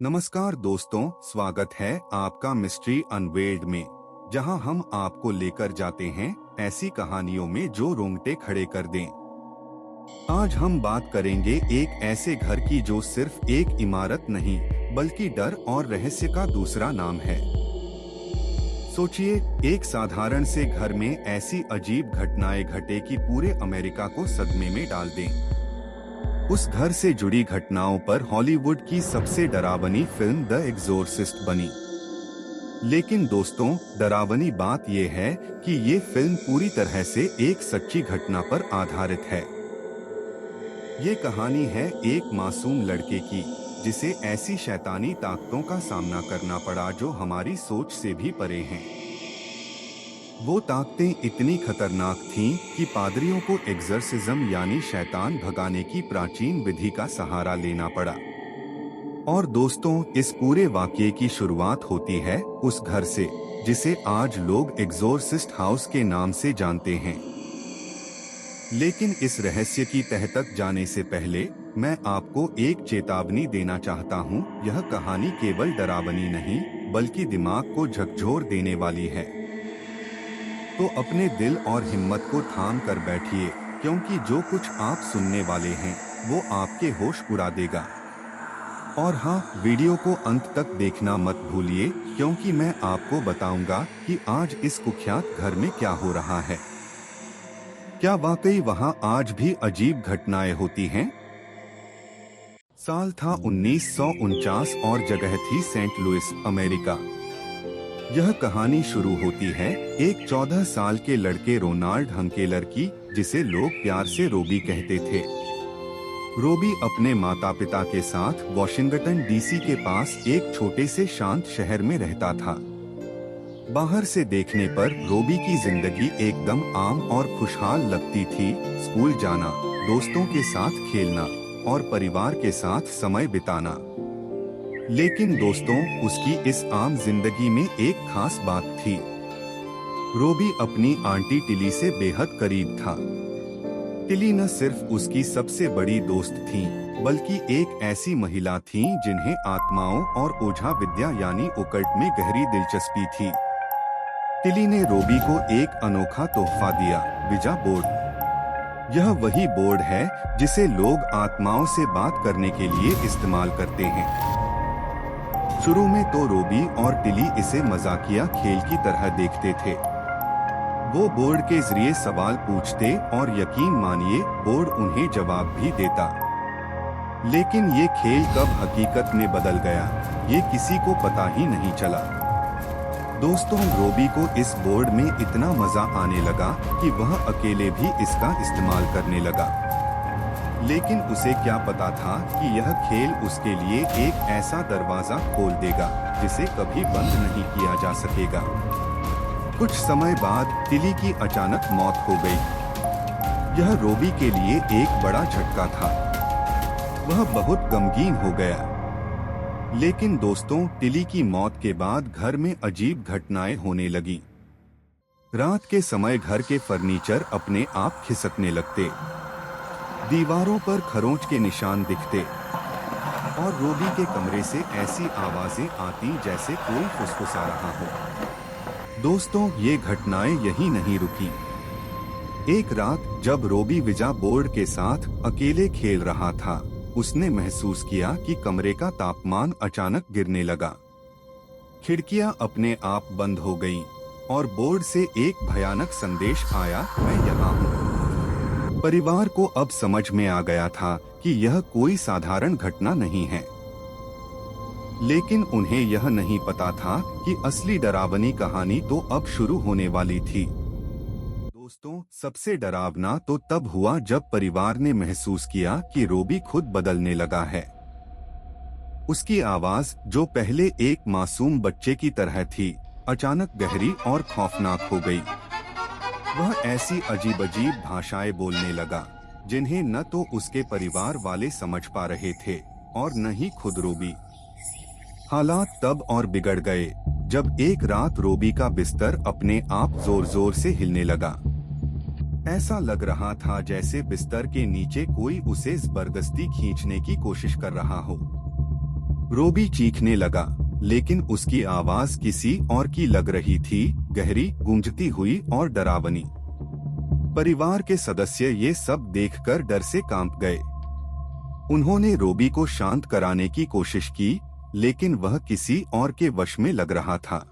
नमस्कार दोस्तों, स्वागत है आपका मिस्ट्री अनवेल्ड में, जहां हम आपको लेकर जाते हैं ऐसी कहानियों में जो रोंगटे खड़े कर दें। आज हम बात करेंगे एक ऐसे घर की जो सिर्फ एक इमारत नहीं बल्कि डर और रहस्य का दूसरा नाम है। सोचिए, एक साधारण से घर में ऐसी अजीब घटनाएं घटे कि पूरे अमेरिका को सदमे में डाल दें। उस घर से जुड़ी घटनाओं पर हॉलीवुड की सबसे डरावनी फिल्म द एग्जोर्सिस्ट बनी। लेकिन दोस्तों, डरावनी बात यह है कि ये फिल्म पूरी तरह से एक सच्ची घटना पर आधारित है। ये कहानी है एक मासूम लड़के की, जिसे ऐसी शैतानी ताकतों का सामना करना पड़ा जो हमारी सोच से भी परे हैं। वो ताकतें इतनी खतरनाक थीं कि पादरियों को एग्जर्सिज्म यानी शैतान भगाने की प्राचीन विधि का सहारा लेना पड़ा। और दोस्तों, इस पूरे वाकये की शुरुआत होती है उस घर से जिसे आज लोग एग्जोर्सिस्ट हाउस के नाम से जानते हैं। लेकिन इस रहस्य की तह तक जाने से पहले मैं आपको एक चेतावनी देना चाहता हूँ। यह कहानी केवल डरावनी नहीं बल्कि दिमाग को झकझोर देने वाली है। तो अपने दिल और हिम्मत को थाम कर बैठिए, क्योंकि जो कुछ आप सुनने वाले हैं वो आपके होश उड़ा देगा। और हाँ, वीडियो को अंत तक देखना मत भूलिए, क्योंकि मैं आपको बताऊंगा कि आज इस कुख्यात घर में क्या हो रहा है। क्या वाकई वहाँ आज भी अजीब घटनाएं होती हैं? साल था 1949 और जगह थी सेंट लुइस, अमेरिका। यह कहानी शुरू होती है एक 14 साल के लड़के रोनाल्ड हंकेलर की, जिसे लोग प्यार से रोबी कहते थे। रोबी अपने माता पिता के साथ वॉशिंगटन डीसी के पास एक छोटे से शांत शहर में रहता था। बाहर से देखने पर रोबी की जिंदगी एकदम आम और खुशहाल लगती थी। स्कूल जाना, दोस्तों के साथ खेलना और परिवार के साथ समय बिताना। लेकिन दोस्तों, उसकी इस आम जिंदगी में एक खास बात थी। रोबी अपनी आंटी टिली से बेहद करीब था। टिली न सिर्फ उसकी सबसे बड़ी दोस्त थी, बल्कि एक ऐसी महिला थी जिन्हें आत्माओं और ओझा विद्या यानी ओकल्ट में गहरी दिलचस्पी थी। टिली ने रोबी को एक अनोखा तोहफा दिया, विजा बोर्ड। यह वही बोर्ड है जिसे लोग आत्माओं से बात करने के लिए इस्तेमाल करते हैं। शुरू में तो रोबी और टिली इसे मजाकिया खेल की तरह देखते थे। वो बोर्ड के जरिए सवाल पूछते और यकीन मानिए, बोर्ड उन्हें जवाब भी देता। लेकिन ये खेल कब हकीकत में बदल गया, ये किसी को पता ही नहीं चला। दोस्तों, रोबी को इस बोर्ड में इतना मजा आने लगा कि वह अकेले भी इसका इस्तेमाल करने लगा। लेकिन उसे क्या पता था कि यह खेल उसके लिए एक ऐसा दरवाजा खोल देगा जिसे कभी बंद नहीं किया जा सकेगा। कुछ समय बाद टिली की अचानक मौत हो गई। यह रोबी के लिए एक बड़ा झटका था। वह बहुत गमगीन हो गया। लेकिन दोस्तों, टिली की मौत के बाद घर में अजीब घटनाएं होने लगी। रात के समय घर के फर्नीचर अपने आप खिसकने लगते, दीवारों पर खरोंच के निशान दिखते और रोबी के कमरे से ऐसी आवाजें आती जैसे कोई फुसफुसा रहा हो। दोस्तों, ये घटनाएं यहीं नहीं रुकी। एक रात जब रोबी विजा बोर्ड के साथ अकेले खेल रहा था, उसने महसूस किया कि कमरे का तापमान अचानक गिरने लगा। खिड़कियां अपने आप बंद हो गईं और बोर्ड से एक भयानक संदेश आया, मैं यहाँ हूँ। परिवार को अब समझ में आ गया था कि यह कोई साधारण घटना नहीं है। लेकिन उन्हें यह नहीं पता था कि असली डरावनी कहानी तो अब शुरू होने वाली थी। दोस्तों, सबसे डरावना तो तब हुआ जब परिवार ने महसूस किया कि रोबी खुद बदलने लगा है। उसकी आवाज, जो पहले एक मासूम बच्चे की तरह थी, अचानक गहरी और खौफनाक हो गई। वह ऐसी अजीब अजीब भाषाएं बोलने लगा जिन्हें न तो उसके परिवार वाले समझ पा रहे थे और न ही खुद रोबी। हालात तब और बिगड़ गए जब एक रात रोबी का बिस्तर अपने आप जोर जोर से हिलने लगा। ऐसा लग रहा था जैसे बिस्तर के नीचे कोई उसे जबरदस्ती खींचने की कोशिश कर रहा हो। रोबी चीखने लगा, लेकिन उसकी आवाज किसी और की लग रही थी, गहरी, गूंजती हुई और डरावनी। परिवार के सदस्य ये सब देखकर डर से कांप गए। उन्होंने रोबी को शांत कराने की कोशिश की, लेकिन वह किसी और के वश में लग रहा था।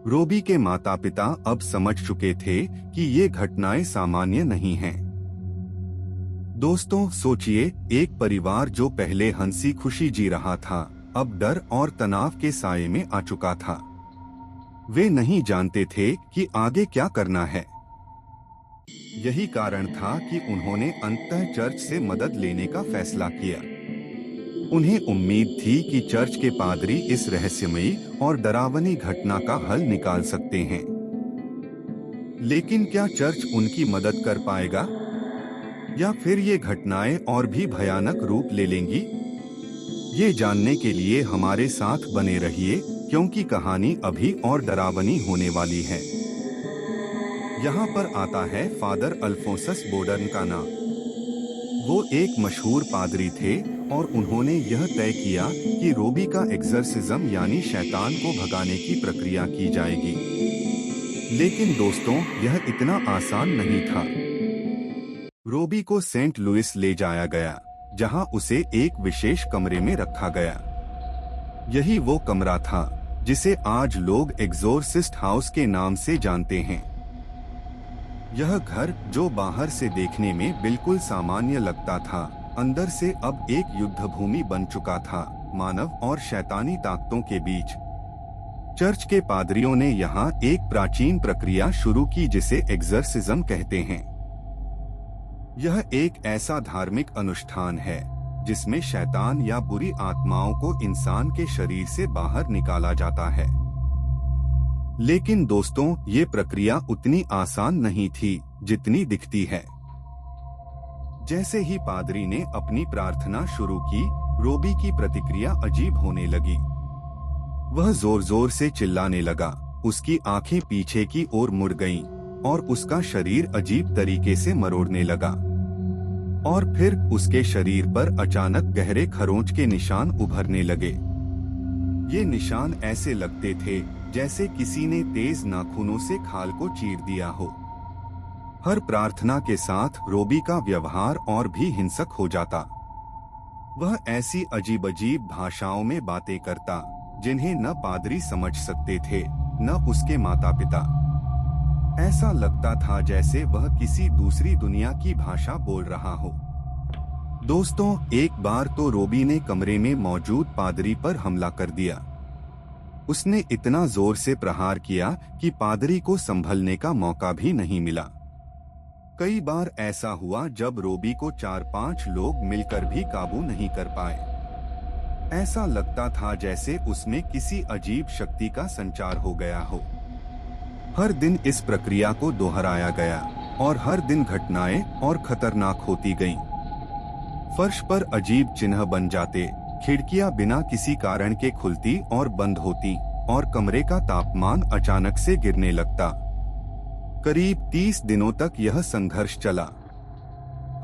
रोबी के माता पिता अब समझ चुके थे कि ये घटनाएं सामान्य नहीं हैं। दोस्तों, सोचिए, एक परिवार जो पहले हंसी खुशी जी रहा था, अब डर और तनाव के साये में आ चुका था। वे नहीं जानते थे कि आगे क्या करना है। यही कारण था कि उन्होंने अंततः चर्च से मदद लेने का फैसला किया। उन्हें उम्मीद थी कि चर्च के पादरी इस रहस्यमयी और डरावनी घटना का हल निकाल सकते हैं। लेकिन क्या चर्च उनकी मदद कर पाएगा, या फिर ये घटनाएं और भी भयानक रूप ले लेंगी? ये जानने के लिए हमारे साथ बने रहिए, क्योंकि कहानी अभी और डरावनी होने वाली है। यहाँ पर आता है फादर अल्फोंसस बोडर्न का नाम। वो एक मशहूर पादरी थे और उन्होंने यह तय किया कि रोबी का एक्सर्सिज्म यानी शैतान को भगाने की प्रक्रिया की जाएगी। लेकिन दोस्तों, यह इतना आसान नहीं था। रोबी को सेंट लुइस ले जाया गया, जहां उसे एक विशेष कमरे में रखा गया। यही वो कमरा था जिसे आज लोग एक्सोर्सिस्ट हाउस के नाम से जानते हैं। यह घर, जो बाहर से देखने में बिल्कुल सामान्य लगता था, अंदर से अब एक युद्धभूमि बन चुका था, मानव और शैतानी ताकतों के बीच। चर्च के पादरियों ने यहाँ एक प्राचीन प्रक्रिया शुरू की जिसे एक्सर्सिज्म कहते हैं। यह एक ऐसा धार्मिक अनुष्ठान है जिसमें शैतान या बुरी आत्माओं को इंसान के शरीर से बाहर निकाला जाता है। लेकिन दोस्तों, ये प्रक्रिया उतनी आसान नहीं थी जितनी दिखती है। जैसे ही पादरी ने अपनी प्रार्थना शुरू की, रोबी की प्रतिक्रिया अजीब होने लगी। वह जोर जोर से चिल्लाने लगा, उसकी आंखें पीछे की ओर मुड़ गईं, और उसका शरीर अजीब तरीके से मरोड़ने लगा। और फिर उसके शरीर पर अचानक गहरे खरोंच के निशान उभरने लगे। ये निशान ऐसे लगते थे जैसे किसी ने तेज नाखूनों से खाल को चीर दिया हो। हर प्रार्थना के साथ रोबी का व्यवहार और भी हिंसक हो जाता। वह ऐसी अजीब अजीब भाषाओं में बातें करता जिन्हें न पादरी समझ सकते थे, न उसके माता पिता। ऐसा लगता था जैसे वह किसी दूसरी दुनिया की भाषा बोल रहा हो। दोस्तों, एक बार तो रोबी ने कमरे में मौजूद पादरी पर हमला कर दिया। उसने इतना जोर से प्रहार किया कि पादरी को संभलने का मौका भी नहीं मिला। कई बार ऐसा हुआ जब रोबी को 4-5 लोग मिलकर भी काबू नहीं कर पाए। ऐसा लगता था जैसे उसमें किसी अजीब शक्ति का संचार हो गया हो। हर दिन इस प्रक्रिया को दोहराया गया और हर दिन घटनाएं और खतरनाक होती गईं। फर्श पर अजीब चिन्ह बन जाते, खिड़कियां बिना किसी कारण के खुलती और बंद होती, और कमरे का तापमान अचानक से गिरने लगता। करीब 30 दिनों तक यह संघर्ष चला।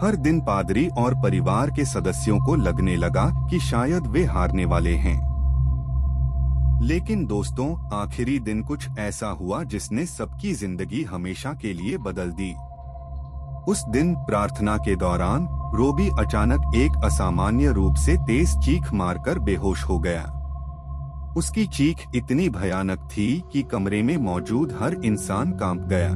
हर दिन पादरी और परिवार के सदस्यों को लगने लगा कि शायद वे हारने वाले हैं। लेकिन दोस्तों, आखिरी दिन कुछ ऐसा हुआ जिसने सबकी जिंदगी हमेशा के लिए बदल दी। उस दिन प्रार्थना के दौरान रोबी अचानक एक असामान्य रूप से तेज चीख मारकर बेहोश हो गया। उसकी चीख इतनी भयानक थी कि कमरे में मौजूद हर इंसान कांप गया।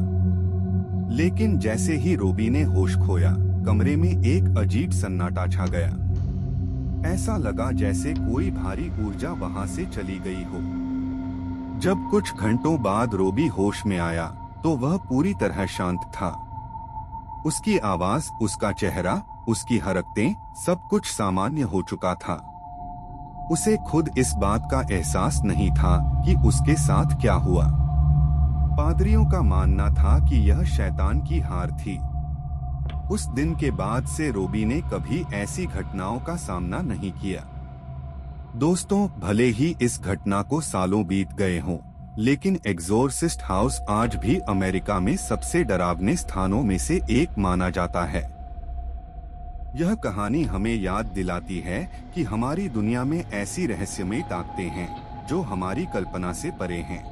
लेकिन जैसे ही रोबी ने होश खोया, कमरे में एक अजीब सन्नाटा छा गया। ऐसा लगा जैसे कोई भारी ऊर्जा वहां से चली गई हो। जब कुछ घंटों बाद रोबी होश में आया, तो वह पूरी तरह शांत था। उसकी आवाज, उसका चेहरा, उसकी हरकतें, सब कुछ सामान्य हो चुका था। उसे खुद इस बात का एहसास नहीं था कि उसके साथ क्या हुआ। पादरियों का मानना था कि यह शैतान की हार थी। उस दिन के बाद से रोबी ने कभी ऐसी घटनाओं का सामना नहीं किया। दोस्तों, भले ही इस घटना को सालों बीत गए हों, लेकिन एक्सोर्सिस्ट हाउस आज भी अमेरिका में सबसे डरावने स्थानों में से एक माना जाता है। यह कहानी हमें याद दिलाती है कि हमारी दुनिया में ऐसी रहस्यमयी ताकतें हैं जो हमारी कल्पना से परे हैं।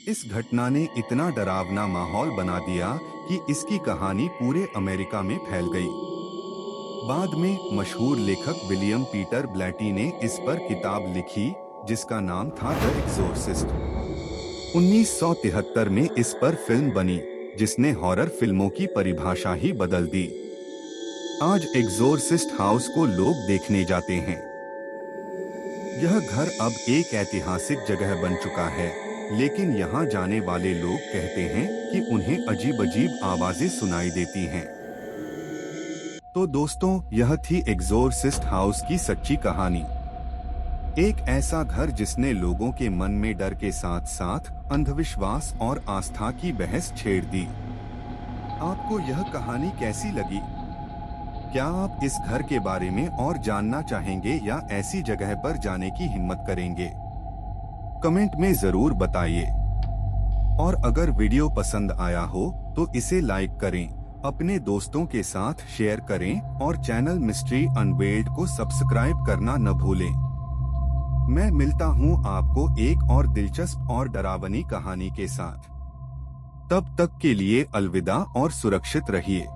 इस घटना ने इतना डरावना माहौल बना दिया कि इसकी कहानी पूरे अमेरिका में फैल गई। बाद में मशहूर लेखक विलियम पीटर ब्लैटी ने इस पर किताब लिखी जिसका नाम था द एक्सोर्सिस्ट। 1973 में इस पर फिल्म बनी जिसने हॉरर फिल्मों की परिभाषा ही बदल दी। आज एक्सोर्सिस्ट हाउस को लोग देखने जाते हैं। यह घर अब एक ऐतिहासिक जगह बन चुका है, लेकिन यहाँ जाने वाले लोग कहते हैं कि उन्हें अजीब-अजीब आवाजें सुनाई देती हैं। तो दोस्तों, यह थी एक्सोर्सिस्ट हाउस की सच्ची कहानी। एक ऐसा घर जिसने लोगों के मन में डर के साथ साथ अंधविश्वास और आस्था की बहस छेड़ दी। आपको यह कहानी कैसी लगी? क्या आप इस घर के बारे में और जानना चाहेंगे या ऐसी जगह पर जाने की हिम्मत करेंगे? कमेंट में जरूर बताइए। और अगर वीडियो पसंद आया हो तो इसे लाइक करें, अपने दोस्तों के साथ शेयर करें और चैनल मिस्ट्री अनवेल्ड को सब्सक्राइब करना न भूलें। मैं मिलता हूं आपको एक और दिलचस्प और डरावनी कहानी के साथ। तब तक के लिए अलविदा और सुरक्षित रहिए।